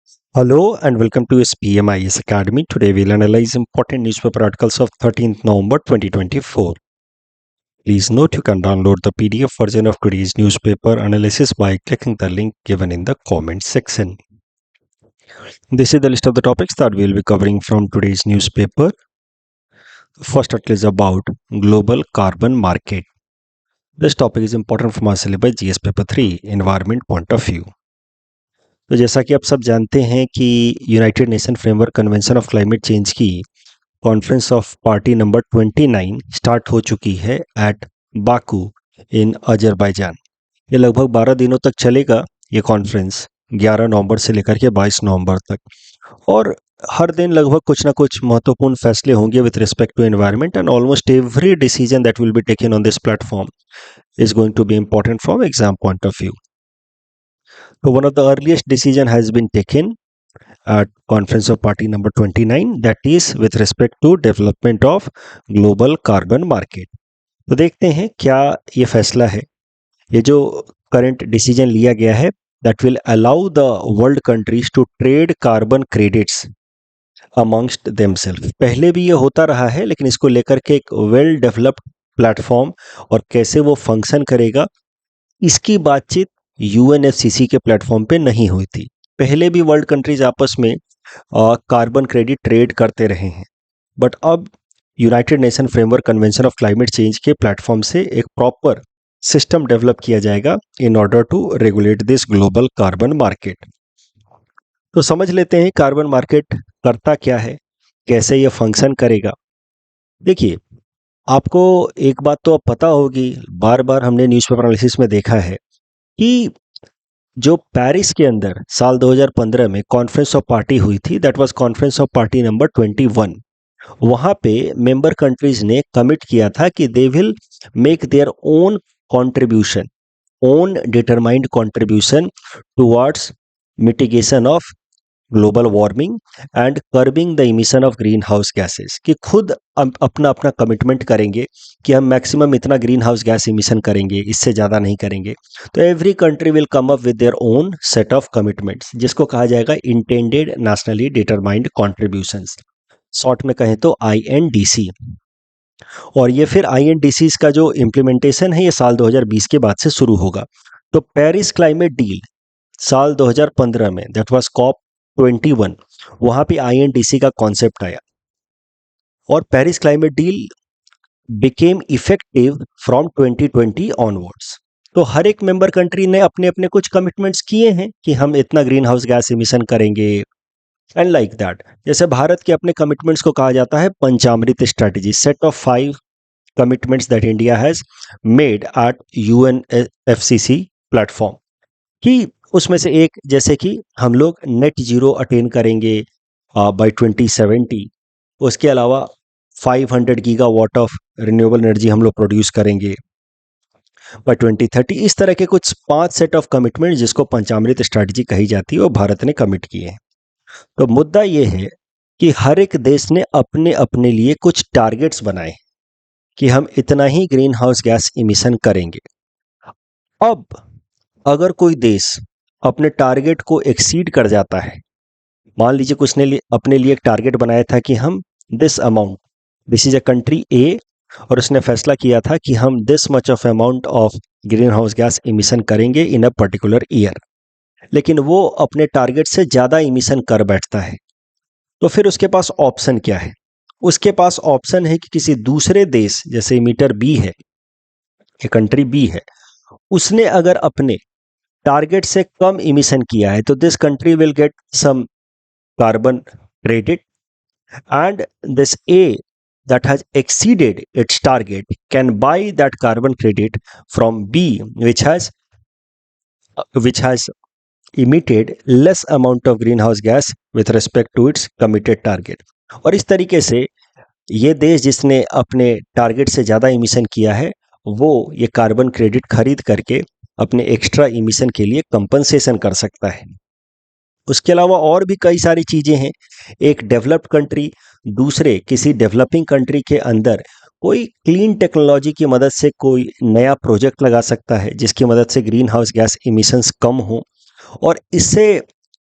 Hello and welcome to SPMIS Academy. Today we'll analyze important newspaper articles of 13th November 2024. Please note you can download the PDF version of today's newspaper analysis by clicking the link given in the comment section. This is the list of the topics that we'll be covering from today's newspaper. First article is about global carbon market. This topic is important from our syllabus GS paper 3 environment point of view. तो जैसा कि आप सब जानते हैं कि United Nation framework convention of climate Change की conference of party number 29 start हो चुकी है एट बाकू इन अजरबैजान। ये लगभग 12 दिनों तक चलेगा ये कॉन्फ्रेंस, 11 नवंबर से लेकर के 22 नवंबर तक, और हर दिन लगभग कुछ ना कुछ महत्वपूर्ण फैसले होंगे with respect to environment and almost every decision that will be taken on this platform is going to be important from exam point of view. So one of the earliest decision has been taken at conference of party number 29, that is with respect to development of global carbon market. तो देखते हैं क्या ये फैसला है, ये जो current decision लिया गया है, that will allow the world countries to trade carbon credits amongst themselves. पहले भी ये होता रहा है, लेकिन इसको लेकर के एक वेल डेवलप्ड प्लेटफॉर्म और कैसे वो फंक्शन करेगा, इसकी बातचीत यूएनएफसीसी के प्लेटफॉर्म पे नहीं हुई थी। पहले भी वर्ल्ड कंट्रीज आपस में कार्बन क्रेडिट ट्रेड करते रहे हैं, बट अब United Nation framework convention of climate change के प्लेटफॉर्म से एक प्रॉपर सिस्टम डेवलप किया जाएगा in order to regulate this global carbon market. तो समझ लेते हैं कार्बन मार्केट करता क्या है, कैसे ये फंक्शन करेगा। देखिए, आपको एक बात तो अब पता होगी, बार बार हमने न्यूज़पेपर एनालिसिस में देखा है कि जो पेरिस के अंदर साल 2015 में कॉन्फ्रेंस ऑफ पार्टी हुई थी, that was conference of party number 21। वहाँ पे मेंबर कंट्रीज ने कमिट किया था कि they will make their own contribution, own determined contribution towards mitigation of global warming and curbing the emission of green house gases, कि खुद अपना अपना कमिटमेंट करेंगे कि हम मैक्सिमम इतना ग्रीन हाउस गैस इमिशन करेंगे, इससे ज़्यादा नहीं करेंगे। तो every country will come up with their own set of commitments, जिसको कहा जाएगा intended nationally determined contributions, short में कहें तो INDC। और ये फिर INDCs का जो इम्प्लीमेंटेशन है ये साल 2020 के बाद से शुरू होगा। तो पेरिस क्लाइमेट डील साल 2015 में, दैट वाज COP21, वहाँ पे INDC का कॉन्सेप्ट आया और Paris climate deal became effective from 2020 onwards. तो हर एक मेंबर कंट्री ने अपने अपने कुछ कमिटमेंट्स किए हैं कि हम इतना ग्रीन हाउस गैस इमिशन करेंगे एंड लाइक दैट। जैसे भारत के अपने कमिटमेंट्स को कहा जाता है Panchamrit strategy, set of 5 commitments that India has made at UNFCC platform, कि उसमें से एक जैसे कि हम लोग नेट जीरो अटेन करेंगे बाय 2070। उसके अलावा 500 गीगावाट ऑफ रिन्यूएबल एनर्जी हम लोग प्रोड्यूस करेंगे बाय 2030। इस तरह के कुछ 5 सेट ऑफ कमिटमेंट जिसको पंचामृत स्ट्रैटेजी कही जाती है, वो भारत ने कमिट किए हैं। तो मुद्दा ये है कि हर एक देश ने अपने अपने लिए कुछ टारगेट्स बनाए कि हम इतना ही ग्रीन हाउस गैस इमिशन करेंगे। अब अगर कोई देश अपने टारगेट को एक्सीड कर जाता है, मान लीजिए कुछ ने अपने लिए एक टारगेट बनाया था कि हम this amount, this is a country A, और उसने फैसला किया था कि हम this much of amount of green house gas emission करेंगे इन अ पर्टिकुलर ईयर, लेकिन वो अपने टारगेट से ज़्यादा इमिशन कर बैठता है, तो फिर उसके पास ऑप्शन क्या है? उसके पास ऑप्शन है कि किसी दूसरे देश, जैसे इमिटर बी है, ये कंट्री बी है, उसने अगर अपने टारगेट से कम इमिशन किया है तो this country will get some carbon credit, and this A that has exceeded its target can buy that carbon credit from B which has emitted less amount of greenhouse gas with respect to its committed target। और इस तरीके से ये देश जिसने अपने target से ज़्यादा इमिशन किया है, वो ये कार्बन क्रेडिट खरीद करके अपने एक्स्ट्रा इमिशन के लिए कंपनसेशन कर सकता है। उसके अलावा और भी कई सारी चीज़ें हैं। एक डेवलप्ड कंट्री दूसरे किसी डेवलपिंग कंट्री के अंदर कोई क्लीन टेक्नोलॉजी की मदद से कोई नया प्रोजेक्ट लगा सकता है जिसकी मदद से ग्रीन हाउस गैस इमिशंस कम हो, और इससे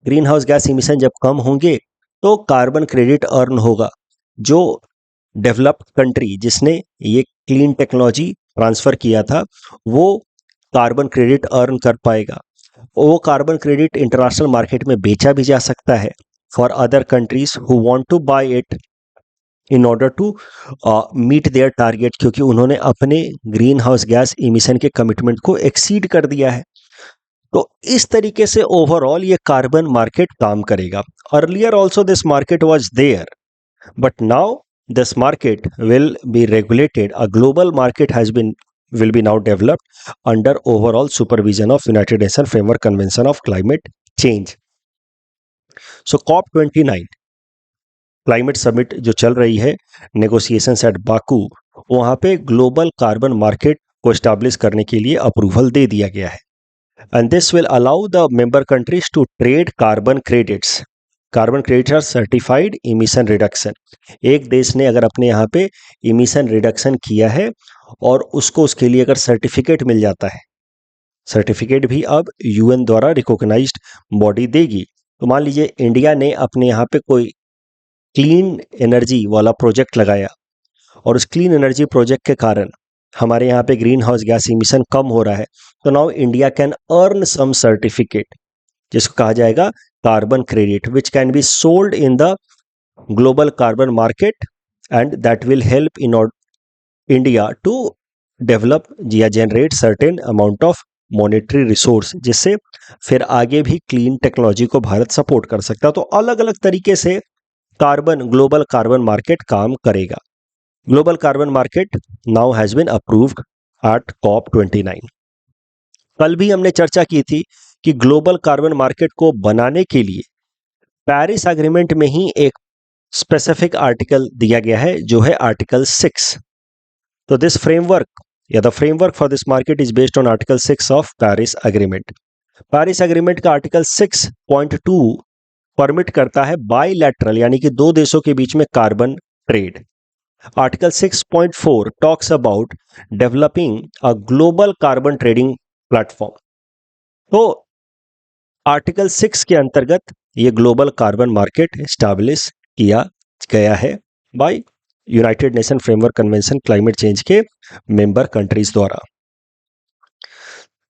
ग्रीन हाउस गैस इमिशन जब कम होंगे तो कार्बन क्रेडिट अर्न होगा। जो डेवलप्ड कंट्री जिसने ये क्लीन टेक्नोलॉजी ट्रांसफर किया था वो कार्बन क्रेडिट अर्न कर पाएगा। वो कार्बन क्रेडिट इंटरनेशनल मार्केट में बेचा भी जा सकता है for other countries who want to buy it in order to meet their target, क्योंकि उन्होंने अपने ग्रीन हाउस गैस इमिशन के कमिटमेंट को एक्सीड कर दिया है। तो इस तरीके से ओवरऑल ये कार्बन मार्केट काम करेगा। Earlier also this market was there, but now this market will be regulated. A global market will be now developed under overall supervision of United Nations Framework Convention of Climate Change. So COP29 climate summit जो चल रही है negotiations at Baku, वहाँ पे global carbon market को establish करने के लिए अप्रूवल दे दिया गया है। And this will allow the member countries to trade carbon credits. Carbon credits are certified emission reduction. एक देश ने अगर अपने यहाँ पे इमिशन रिडक्शन किया है और उसको उसके लिए अगर सर्टिफिकेट मिल जाता है, सर्टिफिकेट भी अब यूएन द्वारा रिकॉग्नाइज्ड बॉडी देगी। तो मान लीजिए इंडिया ने अपने यहाँ पे कोई क्लीन एनर्जी वाला प्रोजेक्ट लगाया और उस क्लीन एनर्जी प्रोजेक्ट के कारण हमारे यहाँ पे ग्रीन हाउस गैस इमिशन कम हो रहा है, तो now India can earn some certificate जिसको कहा जाएगा carbon credit, which can be sold in the global carbon market and that will help in India to develop या generate certain amount of monetary resource, जिससे फिर आगे भी clean technology को Bharat support कर सकता है। तो अलग अलग तरीके से ग्लोबल कार्बन मार्केट काम करेगा। Global carbon market now has been approved at COP29। कल भी हमने चर्चा की थी कि ग्लोबल कार्बन मार्केट को बनाने के लिए पेरिस एग्रीमेंट में ही एक स्पेसिफिक आर्टिकल दिया गया है जो है आर्टिकल 6। तो दिस फ्रेमवर्क या the framework for this market is based on article 6 of Paris agreement. Paris agreement का आर्टिकल 6.2 परमिट करता है बाइलैटरल यानी कि दो देशों के बीच में carbon trade. Article 6.4 talks about developing a global carbon trading platform. तो आर्टिकल 6 के अंतर्गत ये ग्लोबल कार्बन मार्केट एस्टैब्लिश किया गया है by United Nation framework convention climate change के मेंबर कंट्रीज द्वारा।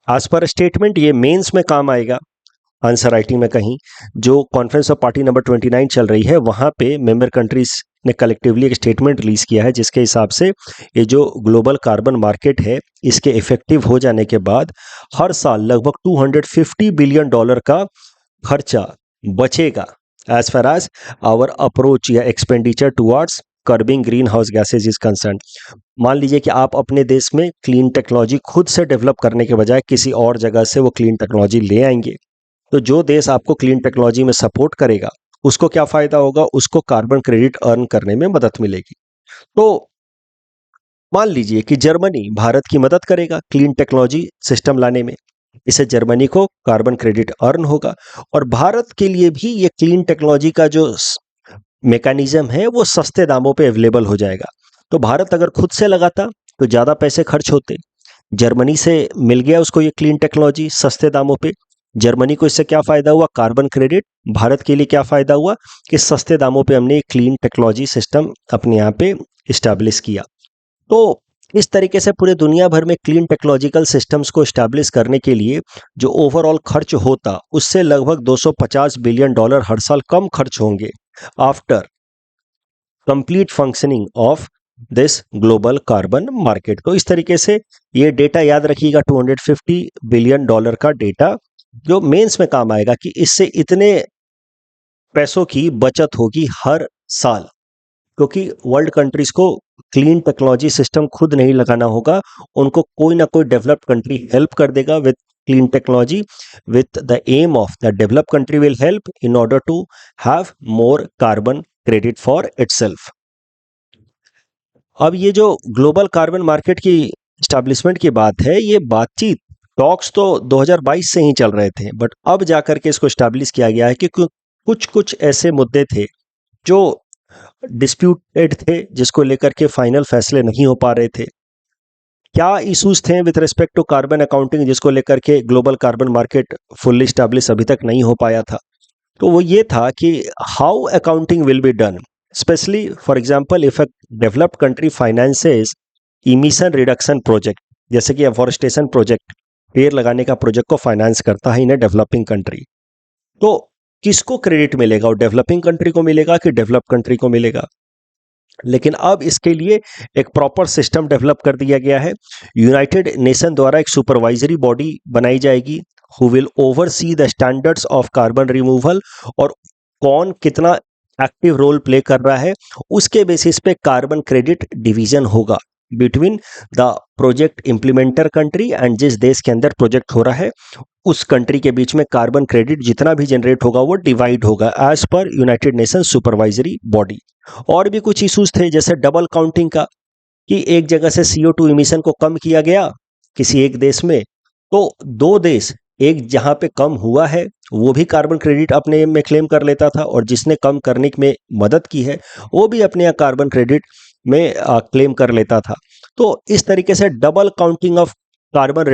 एज पर स्टेटमेंट ये मेंस में काम आएगा, आंसर राइटिंग में कहीं। जो कॉन्फ्रेंस ऑफ पार्टी नंबर 29 चल रही है वहां पे मेंबर कंट्रीज ने कलेक्टिवली एक स्टेटमेंट रिलीज किया है जिसके हिसाब से ये जो ग्लोबल कार्बन मार्केट है इसके इफेक्टिव हो जाने के बाद हर साल लगभग $250 बिलियन का खर्चा बचेगा as far as our approach या expenditure towards curbing green house gases is concern. मान लीजिए कि आप अपने देश में क्लीन टेक्नोलॉजी खुद से डेवलप करने के बजाय किसी और जगह से वो क्लीन टेक्नोलॉजी ले आएंगे, तो जो देश आपको क्लीन टेक्नोलॉजी में सपोर्ट करेगा उसको क्या फायदा होगा, उसको कार्बन क्रेडिट अर्न करने में मदद मिलेगी। तो मान लीजिए कि जर्मनी भारत की मदद करेगा क्लीन टेक्नोलॉजी सिस्टम लाने में, इससे जर्मनी को कार्बन क्रेडिट अर्न होगा और भारत के लिए भी ये क्लीन टेक्नोलॉजी का जो मैकेनिज्म है वो सस्ते दामों पे अवेलेबल हो जाएगा। तो भारत अगर खुद से लगाता तो ज़्यादा पैसे खर्च होते, जर्मनी से मिल गया उसको ये क्लीन टेक्नोलॉजी सस्ते दामों पे, जर्मनी को इससे क्या फ़ायदा हुआ, कार्बन क्रेडिट। भारत के लिए क्या फ़ायदा हुआ कि सस्ते दामों पे हमने क्लीन टेक्नोलॉजी सिस्टम अपने यहाँ पे इस्टेब्लिश किया। तो इस तरीके से पूरे दुनिया भर में क्लीन टेक्नोलॉजिकल सिस्टम्स को इस्टेब्लिश करने के लिए जो ओवरऑल खर्च होता उससे लगभग $250 बिलियन हर साल कम खर्च होंगे after complete functioning of this global carbon market. तो इस तरीके से ये डेटा याद रखिएगा, $250 बिलियन का डेटा जो मेंस में काम आएगा कि इससे इतने पैसों की बचत होगी हर साल, क्योंकि वर्ल्ड कंट्रीज को क्लीन टेक्नोलॉजी सिस्टम खुद नहीं लगाना होगा, उनको कोई ना कोई डेवलप्ड कंट्री हेल्प कर देगा with clean technology with the aim of the developed country will help in order to have more carbon credit for itself. अब ये जो ग्लोबल कार्बन मार्केट की एस्टैब्लिशमेंट की बात है, ये बातचीत टॉक्स तो 2022 से ही चल रहे थे, बट अब जाकर के इसको एस्टैब्लिश किया गया है कि कुछ ऐसे मुद्दे थे जो डिस्प्यूटेड थे, जिसको लेकर के फाइनल फैसले नहीं हो पा रहे थे। क्या इश्यूज थे with respect to carbon accounting जिसको लेकर के global carbon market fully establish अभी तक नहीं हो पाया था। तो वो ये था कि how accounting will be done, specially for example if a developed country finances emission reduction project, जैसे कि एफॉरेस्टेशन प्रोजेक्ट, पेड़ लगाने का प्रोजेक्ट को फाइनेंस करता है इन ए डेवलपिंग कंट्री, तो किसको क्रेडिट मिलेगा? वो डेवलपिंग कंट्री को मिलेगा कि डेवलप कंट्री को मिलेगा? लेकिन अब इसके लिए एक प्रॉपर सिस्टम डेवलप कर दिया गया है। यूनाइटेड नेशन द्वारा एक सुपरवाइजरी बॉडी बनाई जाएगी who will oversee the standards of carbon removal, और कौन कितना एक्टिव रोल प्ले कर रहा है उसके बेसिस पे कार्बन क्रेडिट डिवीजन होगा between the project implementer country and जिस देश के अंदर प्रोजेक्ट हो रहा है उस कंट्री के बीच में कार्बन क्रेडिट जितना भी जनरेट होगा वो डिवाइड होगा as per United nation supervisory body. और भी कुछ इश्यूज थे जैसे डबल काउंटिंग का, कि एक जगह से CO2 इमिशन को कम किया गया किसी एक देश में, तो दो देश, एक जहां पे कम हुआ है वो भी कार्बन क्रेडिट अपने में क्लेम कर लेता था, और जिसने कम करने में मदद की है वो भी अपने यहाँ कार्बन क्रेडिट में क्लेम कर लेता था। तो इस तरीके से double counting of carbon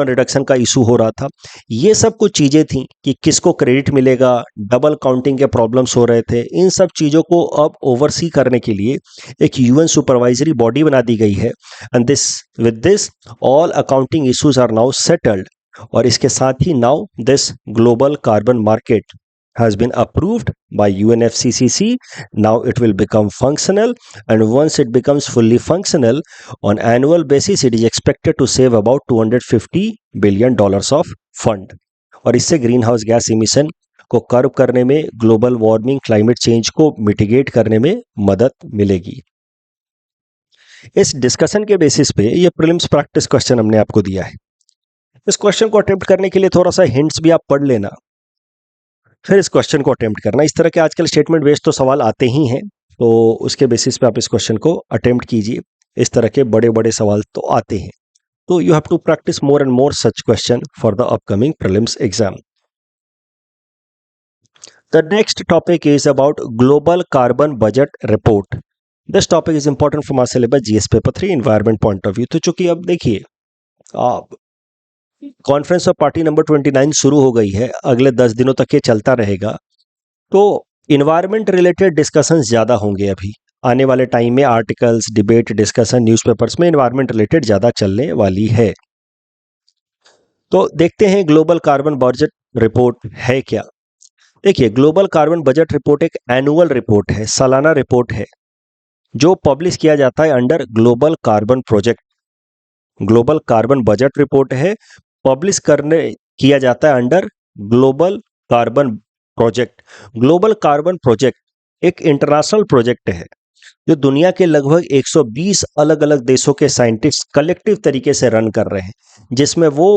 reduction का इशू हो रहा था। ये सब कुछ चीजें थी कि किसको क्रेडिट मिलेगा, डबल काउंटिंग के प्रॉब्लम्स हो रहे थे। इन सब चीजों को अब ओवरसी करने के लिए एक UN सुपरवाइजरी बॉडी बना दी गई है, and with this all accounting issues are now settled. और इसके साथ ही now this global carbon market has been approved by UNFCCC. Now it will become functional, and once it becomes fully functional, on annual basis it is expected to save about $250 billion of fund. और इससे green house gas emission को curve करने में, global warming, climate change को mitigate करने में मदद मिलेगी। इस डिस्कशन के बेसिस पे ये प्रीलिम्स प्रैक्टिस क्वेश्चन हमने आपको दिया है। इस क्वेश्चन को अटेम्प्ट करने के लिए थोड़ा सा हिंट्स भी आप पढ़ लेना, फिर इस क्वेश्चन को अटेम्प्ट करना। इस तरह के आजकल स्टेटमेंट बेस्ड तो सवाल आते ही हैं, तो उसके बेसिस पे आप इस क्वेश्चन को अटेम्प्ट कीजिए। इस तरह के बड़े बड़े सवाल तो आते हैं, तो you have to practice more and more such question for the upcoming prelims exam. The next topic is about global carbon budget report. This topic is important for my syllabus GS paper 3 environment point of view. तो चूंकि अब देखिए conference of party number 29 शुरू हो गई है, अगले 10 दिनों तक ये चलता रहेगा, तो इन्वायरमेंट रिलेटेड डिस्कशंस ज़्यादा होंगे। अभी आने वाले टाइम में आर्टिकल्स, डिबेट, डिस्कशन न्यूज़पेपर्स में इन्वायरमेंट रिलेटेड ज़्यादा चलने वाली है। तो देखते हैं ग्लोबल कार्बन बजट रिपोर्ट है क्या। देखिए, ग्लोबल कार्बन बजट रिपोर्ट एक एनुअल रिपोर्ट है, सालाना रिपोर्ट है, जो पब्लिश किया जाता है under global carbon project. Global carbon budget report है, पब्लिश किया जाता है under global carbon project. Global carbon project एक इंटरनेशनल प्रोजेक्ट है जो दुनिया के लगभग 120 अलग अलग देशों के साइंटिस्ट कलेक्टिव तरीके से रन कर रहे हैं, जिसमें वो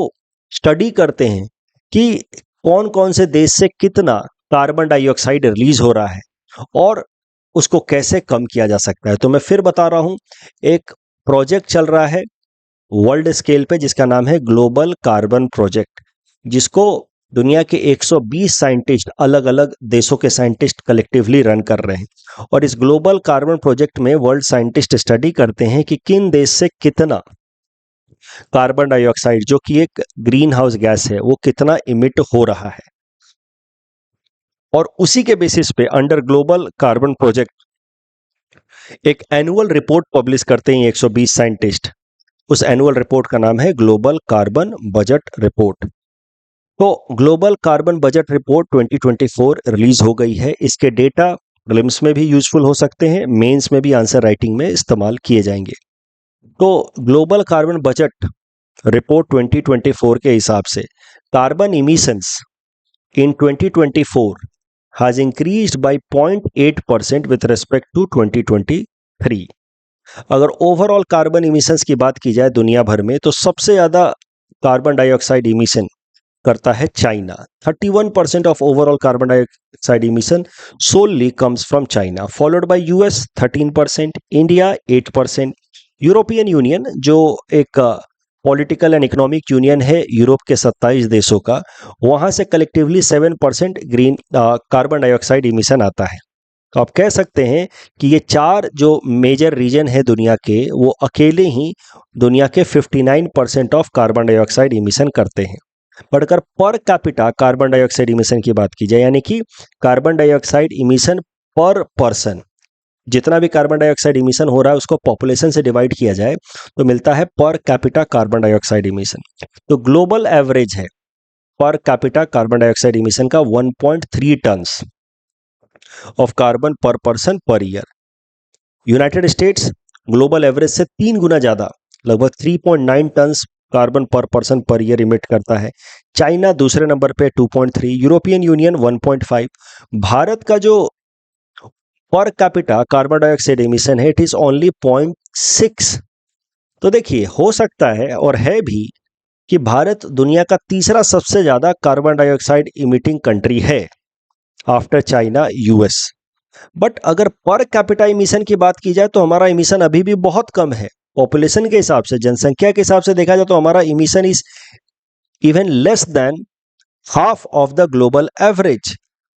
स्टडी करते हैं कि कौन कौन से देश से कितना कार्बन डाइऑक्साइड रिलीज हो रहा है और उसको कैसे कम किया जा सकता है। तो मैं फिर बता रहा हूं, एक प्रोजेक्ट चल रहा है वर्ल्ड स्केल पे जिसका नाम है ग्लोबल कार्बन प्रोजेक्ट, जिसको दुनिया के 120 साइंटिस्ट, अलग अलग देशों के साइंटिस्ट कलेक्टिवली रन कर रहे हैं। और इस ग्लोबल कार्बन प्रोजेक्ट में वर्ल्ड साइंटिस्ट स्टडी करते हैं कि किन देश से कितना कार्बन डाइऑक्साइड, जो कि एक ग्रीन हाउस गैस है, वो कितना इमिट हो रहा है। और उसी के बेसिस पे अंडर ग्लोबल कार्बन प्रोजेक्ट एक एनुअल रिपोर्ट पब्लिश करते हैं 120 साइंटिस्ट। उस एनुअल रिपोर्ट का नाम है ग्लोबल कार्बन बजट रिपोर्ट। तो global carbon budget report 2024 release हो गई है। इसके डेटा प्रीलिम्स में भी यूजफुल हो सकते हैं, मेंस में भी आंसर राइटिंग में इस्तेमाल किए जाएंगे। तो ग्लोबल कार्बन बजट रिपोर्ट 2024 के हिसाब से carbon emissions in 2024 has increased by 0.8% with respect to 2023। अगर ओवरऑल कार्बन इमिशंस की बात की जाए दुनिया भर में, तो सबसे ज्यादा कार्बन डाइऑक्साइड इमिशन करता है China. 31% of overall carbon dioxide emission solely comes from China, followed by US 13%, India 8%, European union जो एक पॉलिटिकल एंड इकोनॉमिक यूनियन है यूरोप के 27 देशों का, वहां से collectively 7% green carbon dioxide emission आता है। तो आप कह सकते हैं कि ये चार जो मेजर रीजन है दुनिया के, वो अकेले ही दुनिया के 59% ऑफ कार्बन डाइऑक्साइड इमिशन करते हैं। बट अगर per capita carbon dioxide emission की बात की जाए, यानी कि कार्बन डाइऑक्साइड इमिशन पर पर्सन, जितना भी कार्बन डाइऑक्साइड इमिशन हो रहा है उसको पॉपुलेशन से डिवाइड किया जाए तो मिलता है per capita carbon dioxide emission. तो ग्लोबल एवरेज है per capita carbon dioxide emission का 1.3 टन्स ऑफ कार्बन पर person per year. United states global average से 3 गुना ज्यादा, लगभग 3.9 टन्स कार्बन पर पर्सन पर ईयर इमिट करता है। चाइना दूसरे नंबर पे 2.3, यूरोपियन यूनियन 1.5। भारत का जो per capita carbon dioxide emission है इट इज ओनली 0.6। तो देखिए, हो सकता है और है भी कि भारत दुनिया का तीसरा सबसे ज्यादा कार्बन डाइऑक्साइड इमिटिंग कंट्री है आफ्टर चाइना, यूएस। बट अगर पर कैपिटा इमिशन की बात की जाए तो हमारा इमिशन अभी भी बहुत कम है। पॉपुलेशन के हिसाब से, जनसंख्या के हिसाब से देखा जाए तो हमारा emission is even less than half of the global average.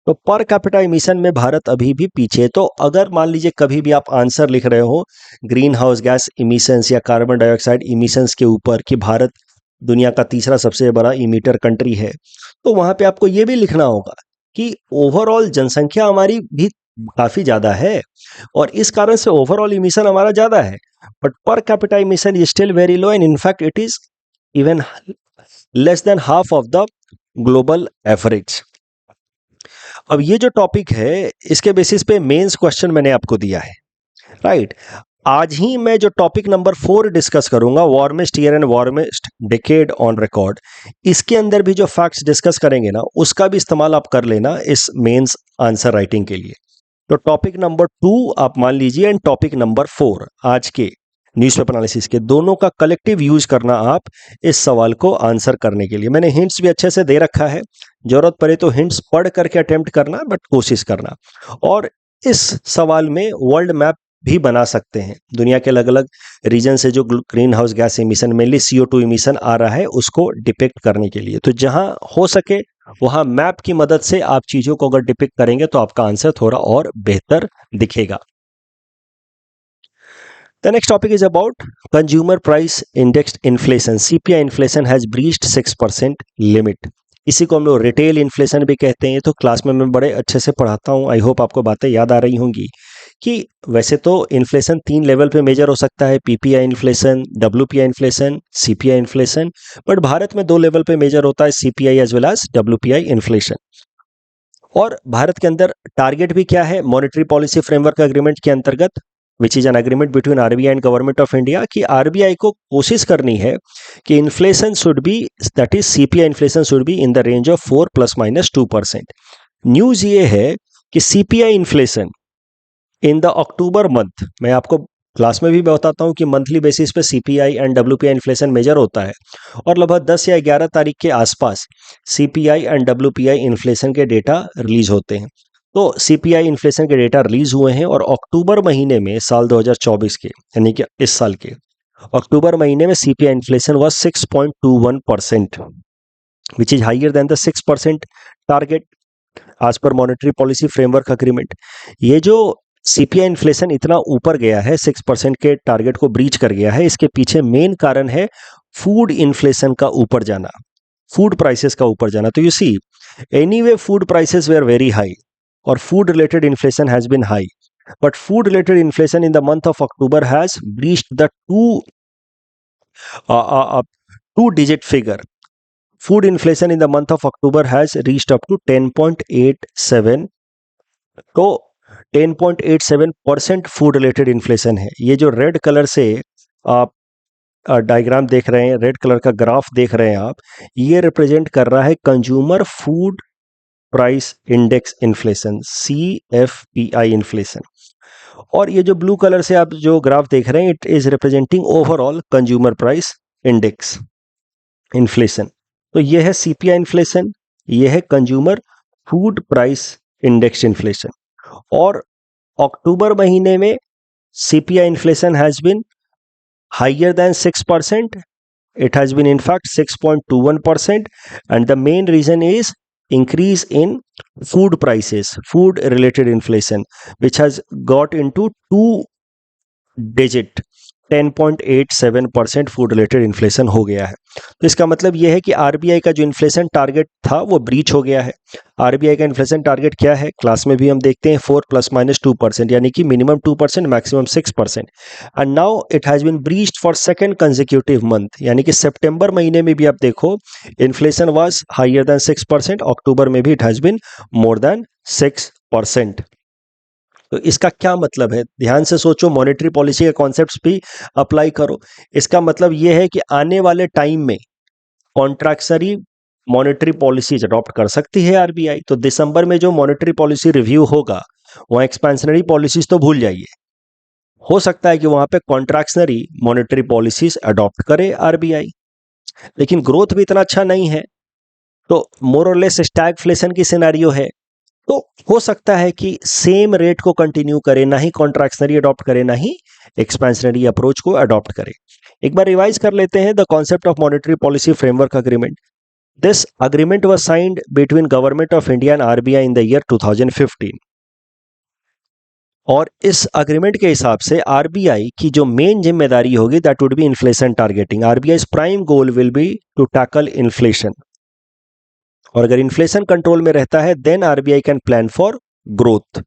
तो पर कैपिटा इमिशन में भारत अभी भी पीछे। तो अगर मान लीजिए कभी भी आप आंसर लिख रहे हो ग्रीन हाउस गैस इमिशंस या कार्बन डाइऑक्साइड इमिशंस के ऊपर कि भारत दुनिया का तीसरा सबसे बड़ा इमिटर कंट्री है, तो वहां पे आपको ये भी लिखना होगा कि ओवरऑल जनसंख्या हमारी भी काफी ज्यादा है और इस कारण से ओवरऑल इमिशन हमारा ज्यादा है, but per capita emission is still very low and in fact it is even less than half of the global average. अब ये जो टॉपिक है इसके बेसिस पे मेंस क्वेश्चन मैंने आपको दिया है, राइट। आज ही मैं जो टॉपिक नंबर 4 डिस्कस करूंगा, warmest year and warmest decade on record, इसके अंदर भी जो फैक्ट्स डिस्कस करेंगे ना उसका भी इस्तेमाल आप कर लेना इस मेंस आंसर राइटिंग के लिए। तो टॉपिक नंबर 2 आप मान लीजिए एंड टॉपिक नंबर 4 आज के न्यूज़पेपर एनालिसिस के, दोनों का कलेक्टिव यूज करना आप इस सवाल को आंसर करने के लिए। मैंने हिंट्स भी अच्छे से दे रखा है, जरूरत पड़े तो हिंट्स पढ़ करके अटेम्प्ट करना, बट कोशिश करना। और इस सवाल में वर्ल्ड मैप भी बना सकते हैं, दुनिया के अलग अलग रीजन से जो green house gas emission, mainly CO2 emission आ रहा है उसको डिपिक्ट करने के लिए। तो जहां हो सके वहां मैप की मदद से आप चीजों को अगर डिपिक्ट करेंगे तो आपका आंसर थोड़ा और बेहतर दिखेगा। The next topic is about consumer price indexed inflation. CPI inflation has breached 6% limit. इसी को हम लोग रिटेल इन्फ्लेशन भी कहते हैं। तो क्लास में मैं बड़े अच्छे से पढ़ाता हूँ, आई होप आपको बातें याद आ रही होंगी कि वैसे तो इन्फ्लेशन 3 लेवल पे मेजर हो सकता है, PPI inflation, WPI inflation, CPI inflation, but Bharat में 2 लेवल पे मेजर होता है, CPI as well as WPI inflation. और भारत के अंदर टारगेट भी क्या है, मॉनेटरी पॉलिसी फ्रेमवर्क एग्रीमेंट के अंतर्गत, which is an agreement between RBI and government of India, कि RBI को कोशिश करनी है कि inflation should be, that is CPI inflation should be in the range of 4 ± 2%। News ये है कि CPI inflation in the October month, मैं आपको क्लास में भी बताता हूं कि मंथली बेसिस पे CPI and WPI inflation measure होता है, और लगभग 10 या 11 तारीख के आसपास CPI एंड WPI इन्फ्लेशन के डेटा रिलीज होते हैं। तो CPI इन्फ्लेशन के डेटा रिलीज हुए हैं और अक्टूबर महीने में साल 2024 के, यानी कि इस साल के अक्टूबर महीने में CPI inflation was 6.21%, which is higher than the 6% target as per monetary policy framework agreement. ये जो CPI इन्फ्लेशन इतना ऊपर गया है, 6% के टारगेट को ब्रीच कर गया है, इसके पीछे मेन कारण है फूड इन्फ्लेशन का ऊपर जाना, फूड प्राइसेस का ऊपर जाना। तो you see, anyway food prices were very high और food related inflation has been high, but food related inflation in the month of October has breached the two digit figure. Food inflation in the month of October has reached up to 10.87, तो 10.87% food related inflation है। ये जो red colour से आप diagram देख रहे हैं, red colour का ग्राफ देख रहे हैं आप, ये रिप्रेजेंट कर रहा है consumer food price index inflation, CFPI inflation. और ये जो ब्लू कलर से आप जो ग्राफ देख रहे हैं, it is representing overall consumer price index inflation. तो ये है CPI इन्फ्लेशन, ये है consumer food price index inflation. और अक्टूबर महीने में CPI inflation has been higher than 6%, it has been in fact 6.21%, and the main reason is increase in food prices, food related inflation, which has got into 2 digit 10.87% food related inflation हो गया है। तो इसका मतलब यह है कि RBI का जो इन्फ्लेशन टारगेट था वो ब्रीच हो गया है। आरबीआई का इन्फ्लेशन टारगेट क्या है, क्लास में भी हम देखते हैं 4 ± 2%, यानी कि minimum 2% maximum 6%। And now it has been breached for second consecutive month, यानी कि सितंबर महीने में भी आप देखो इन्फ्लेशन वाज हायर देन 6%, अक्टूबर में भी it has been more than 6%। तो इसका क्या मतलब है, ध्यान से सोचो, मॉनेटरी पॉलिसी के कॉन्सेप्ट्स भी अप्लाई करो। इसका मतलब यह है कि आने वाले टाइम में कॉन्ट्रैक्शनरी मॉनेटरी पॉलिसीज अडॉप्ट कर सकती है आरबीआई। तो दिसंबर में जो मॉनेटरी पॉलिसी रिव्यू होगा वहाँ एक्सपेंशनरी पॉलिसीज तो भूल जाइए, हो सकता है कि वहां पे कॉन्ट्रैक्शनरी मॉनेटरी पॉलिसीज अडॉप्ट करे आरबीआई। लेकिन ग्रोथ भी इतना अच्छा नहीं है, तो मोर और लेस स्टैगफ्लेशन की सिनेरियो है। तो हो सकता है कि सेम रेट को कंटिन्यू करे, ना ही कॉन्ट्रैक्शनरी अडॉप्ट करे, ना ही एक्सपेंशनरी अप्रोच को अडॉप्ट करे। एक बार रिवाइज कर लेते हैं the concept of monetary policy framework agreement. This agreement was signed between government of India and RBI in the year 2015। और इस अग्रीमेंट के हिसाब से आरबीआई की जो मेन जिम्मेदारी होगी that would be inflation targeting. RBI's prime goal will be to tackle inflation, और अगर इन्फ्लेशन कंट्रोल में रहता है then RBI can plan for growth.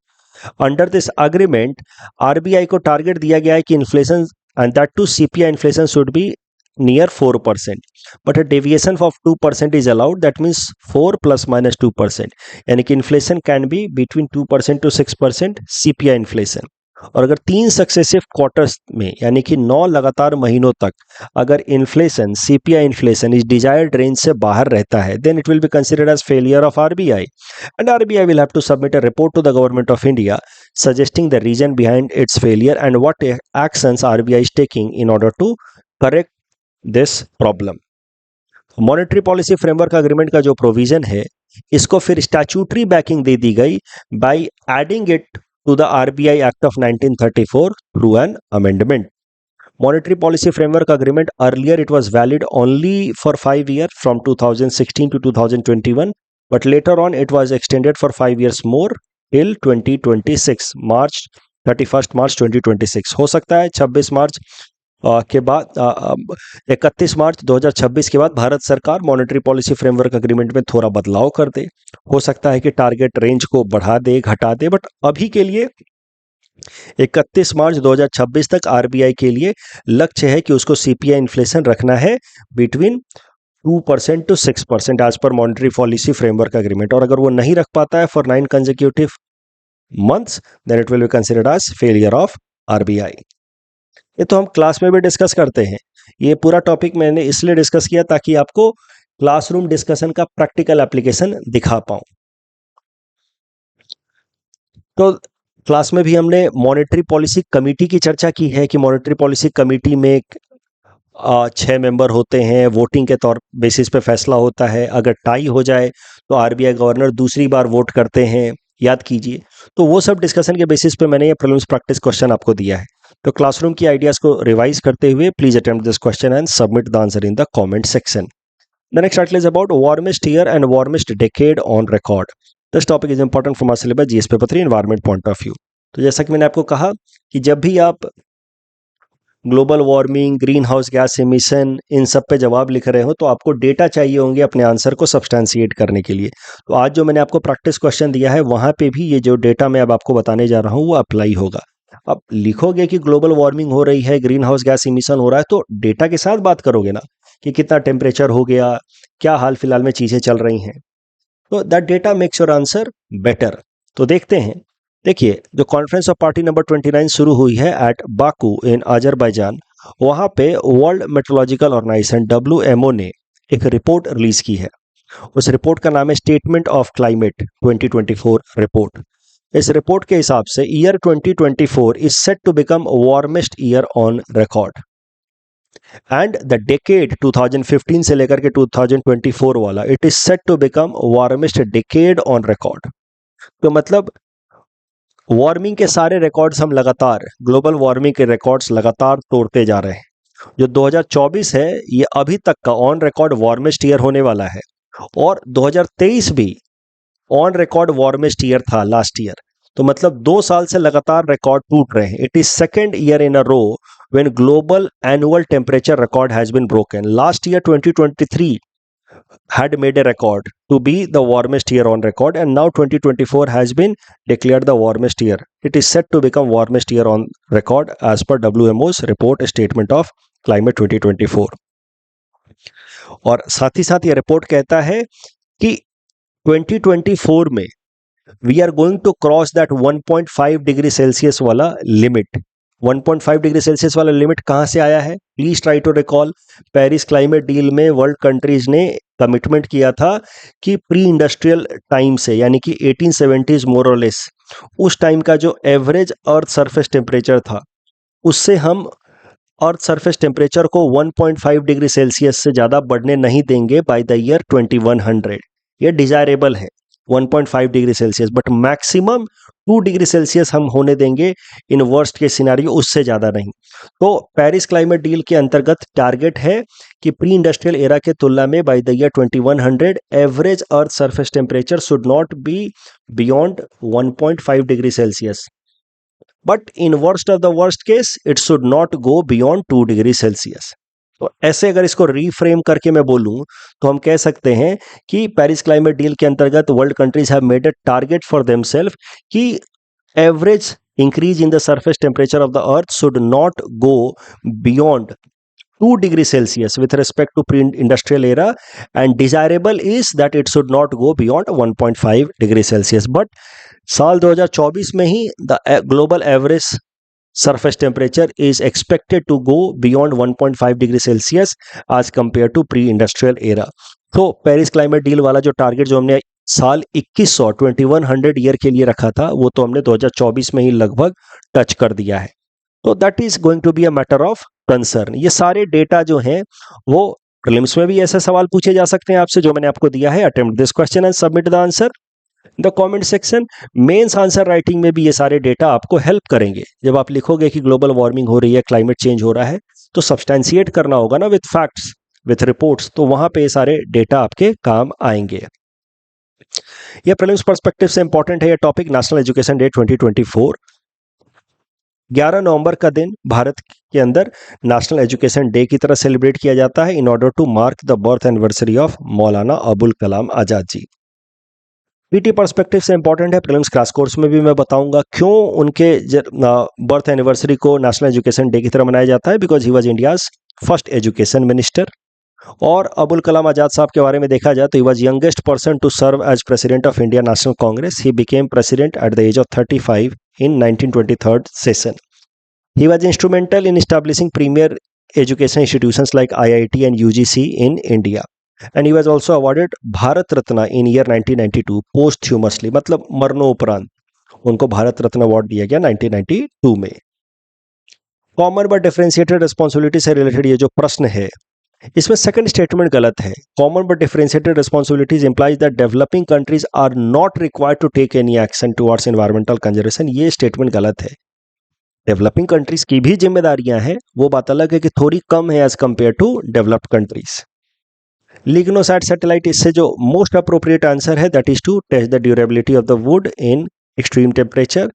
Under this agreement RBI को टारगेट दिया गया है कि inflation and that too CPI inflation should be near 4%, but a deviation of 2% is allowed, that means 4 ± 2%, यानी कि inflation can be between 2% to 6% CPI inflation. और अगर 3 successive quarters में, यानी कि 9 लगातार महीनों तक अगर इन्फ्लेशन सीपीआई इन्फ्लेशन इस डिजायर्ड रेंज से बाहर रहता है then it will be considered as failure of RBI, and RBI will have to submit a report to the government of India suggesting the reason behind its failure and what actions RBI is taking in order to correct this problem. Monetary policy framework agreement का जो provision है इसको फिर statutory banking दे दी गई by adding it to the RBI act of 1934 through an amendment. Monetary Policy Framework Agreement, earlier it was valid only for 5 years from 2016 to 2021, but later on it was extended for 5 years more till 2026 मार्च 31 मार्च 2026। हो सकता है 26 मार्च के बाद 31 मार्च 2026 के बाद भारत सरकार monetary policy framework agreement में थोड़ा बदलाव कर दे। हो सकता है कि टारगेट रेंज को बढ़ा दे, घटा दे, बट अभी के लिए 31 मार्च 2026 तक आरबीआई के लिए लक्ष्य है कि उसको सीपीआई इन्फ्लेशन रखना है between 2% to 6% as per monetary policy framework agreement. और अगर वो नहीं रख पाता है for 9 consecutive months then it will be considered as failure of RBI. ये तो हम क्लास में भी डिस्कस करते हैं। ये पूरा टॉपिक मैंने इसलिए डिस्कस किया ताकि आपको क्लासरूम डिस्कशन का प्रैक्टिकल एप्लीकेशन दिखा पाऊं। तो क्लास में भी हमने मॉनेटरी पॉलिसी कमेटी की चर्चा की है कि मॉनेटरी पॉलिसी कमेटी में 6 मेंबर होते हैं, वोटिंग के तौर बेसिस पे फैसला होता है। अगर टाई हो जाए तो आरबीआई गवर्नर दूसरी बार वोट करते हैं, याद कीजिए। तो वो सब डिस्कशन के बेसिस पे मैंने ये प्रीलिम्स प्रैक्टिस क्वेश्चन आपको दिया है। तो क्लासरूम की आइडियाज को रिवाइज करते हुए please attempt this question and submit the answer in the comment section. The next article is about warmest year and warmest decade on record. This topic is important from our syllabus GS paper 3 environment point of view. तो जैसा कि मैंने आपको कहा कि जब भी आप global warming, green house gas emission, इन सब पे जवाब लिख रहे हो तो आपको डेटा चाहिए होंगे अपने आंसर को सब्सटेंशिएट करने के लिए। तो आज जो मैंने आपको प्रैक्टिस क्वेश्चन दिया है वहां पे भी ये जो डेटा मैं अब आपको बताने जा रहा हूँ वो अप्लाई होगा। अब लिखोगे कि ग्लोबल वार्मिंग हो रही है, ग्रीन हाउस गैस एमिशन हो रहा है, तो डेटा के साथ बात करोगे ना कि कितना टेम्परेचर हो गया, क्या हाल फिलहाल में चीजें चल रही हैं। तो that data makes your answer better. तो देखते हैं, देखिए जो कॉन्फ्रेंस ऑफ पार्टी नंबर 29 शुरू हुई है एट बाकू इन अजरबैजान, वहां पे वर्ल्ड मेट्रोलॉजिकल ऑर्गेनाइजेशन WMO ने एक रिपोर्ट रिलीज की है। उस रिपोर्ट का नाम है स्टेटमेंट ऑफ क्लाइमेट 2024 रिपोर्ट। इस रिपोर्ट के हिसाब से year 2024 is set to become warmest year on record and the decade 2015 से लेकर के 2024 वाला it is set to become warmest decade on record. तो मतलब वार्मिंग के सारे रिकॉर्ड्स हम लगातार, ग्लोबल वार्मिंग के रिकॉर्ड्स लगातार तोड़ते जा रहे हैं। जो 2024 है ये अभी तक का ऑन रिकॉर्ड वार्मेस्ट ईयर होने वाला है, और 2023 भी ऑन रिकॉर्ड वार्मेस्ट ईयर था लास्ट ईयर। तो मतलब 2 साल से लगातार रिकॉर्ड टूट रहे हैं. It is second year in a row when global annual temperature record has been broken. Last year 2023 had made a record to be the warmest year on record, and now 2024 has been declared the warmest year. It is set to become warmest year on record as per WMO's report statement of climate 2024. और साथ ही साथ ये report कहता है कि 2024 में we are going to cross that 1.5 degree Celsius वाला limit. 1.5 degree Celsius वाला लिमिट कहां से आया है? Please try to recall. Paris climate deal में वर्ल्ड कंट्रीज ने कमिटमेंट किया था कि प्री इंडस्ट्रियल टाइम से, यानी कि 1870s मोर और लेस, उस टाइम का जो एवरेज अर्थ सरफेस टेम्परेचर था उससे हम अर्थ सरफेस टेम्परेचर को 1.5 डिग्री सेल्सियस से ज़्यादा बढ़ने नहीं देंगे बाय द ईयर 2100. ये डिजायरेबल है 1.5 degree Celsius, but maximum 2 degree Celsius हम होने देंगे इन वर्स्ट के सिनेरियो, उससे ज़्यादा नहीं. तो पेरिस क्लाइमेट डील के अंतर्गत टारगेट है कि प्री इंडस्ट्रियल एरा के तुलना में by the year 2100 average earth surface temperature should not be beyond 1.5 degree Celsius. But in worst of the worst case it should not go beyond 2 degree Celsius. तो ऐसे अगर इसको reframe करके मैं बोलूं तो हम कह सकते हैं कि पेरिस क्लाइमेट डील के अंतर्गत world countries have made a target for themselves कि average increase in the surface temperature of the earth should not go beyond 2 degree Celsius with respect to pre-industrial era, and desirable is that it should not go beyond 1.5 degree Celsius. But साल 2024 में ही the global average surface temperature is expected to go beyond 1.5 degree Celsius as compared to pre-industrial era. तो Paris climate deal वाला जो target जो हमने साल 2100 year के लिए रखा था वो तो हमने 2024 में ही लगभग टच कर दिया है. तो that is going to be a matter of concern. ये सारे डेटा जो हैं वो प्रीलिम्स में भी ऐसे सवाल पूछे जा सकते हैं आपसे जो मैंने आपको दिया है. Attempt this question and submit the answer in the comment section. Mains answer writing में भी ये सारे डेटा आपको हेल्प करेंगे. जब आप लिखोगे कि ग्लोबल वार्मिंग हो रही है, क्लाइमेट चेंज हो रहा है, तो सब्सटेंशिएट करना होगा ना विथ फैक्ट्स, विथ रिपोर्ट्स, तो वहां पे ये सारे डेटा आपके काम आएंगे. ये प्रीलिम्स पर्सपेक्टिव से इंपॉर्टेंट है ये टॉपिक. नेशनल एजुकेशन डे 2024 11 नवंबर का दिन भारत के अंदर नेशनल एजुकेशन डे की तरह सेलिब्रेट किया जाता है in order to mark the birth anniversary of Maulana Abul Kalam Azad ji. PT perspective से इंपॉर्टेंट है. प्रीलिम्स क्रैश कोर्स में भी मैं बताऊंगा क्यों उनके बर्थ एनिवर्सरी को नेशनल एजुकेशन डे की तरह मनाया जाता है. Because he was India's first education minister. और अबुल कलाम आजाद साहब के बारे में देखा जाए तो he was youngest person to serve as president of India National Congress. He became president at the age of 35 in 1923 session. He was instrumental in establishing premier education institutions like IIT and UGC in India. And he was also awarded Bharat Ratna in year 1992 posthumously, मतलब मरणोपरांत उनको Bharat Ratna award दिया गया 1992 में. Common but differentiated responsibility से related ये जो प्रश्न है इसमें सेकंड स्टेटमेंट गलत है. Common but differentiated responsibilities implies that developing countries are not required to take any action towards environmental conservation. ये स्टेटमेंट गलत है. डेवलपिंग कंट्रीज की भी जिम्मेदारियां हैं, वो बात अलग है कि थोड़ी कम है as compare to developed countries. LignoSat satellite इससे जो मोस्ट अप्रोप्रिएट आंसर है that is to test the durability of the wood in extreme temperature.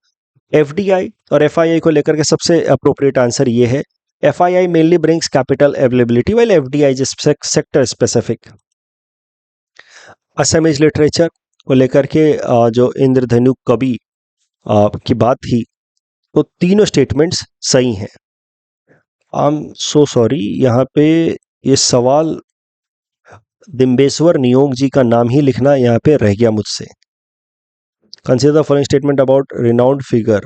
FDI और एफआईआई को लेकर के सबसे अप्रोप्रिएट आंसर ये है. FII mainly brings capital availability while FDI is sector specific. Assamese literature को लेकर के जो इंद्रधनु कवि की बात थी तो तीनों स्टेटमेंट्स सही हैं. आई एम सो सॉरी, यहाँ पे ये सवाल दिम्बेश्वर नियोग जी का नाम ही लिखना यहाँ पे रह गया मुझसे. Consider the following statement about renowned figure.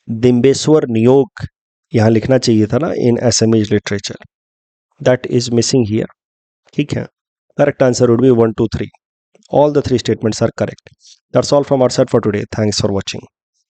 Dimbeswar Neog यहाँ लिखना चाहिए था ना in Assamese literature. That is missing here. ठीक है, correct answer would be 1 2 3. All the 3 statements are correct. That's all from our side for today. Thanks for watching.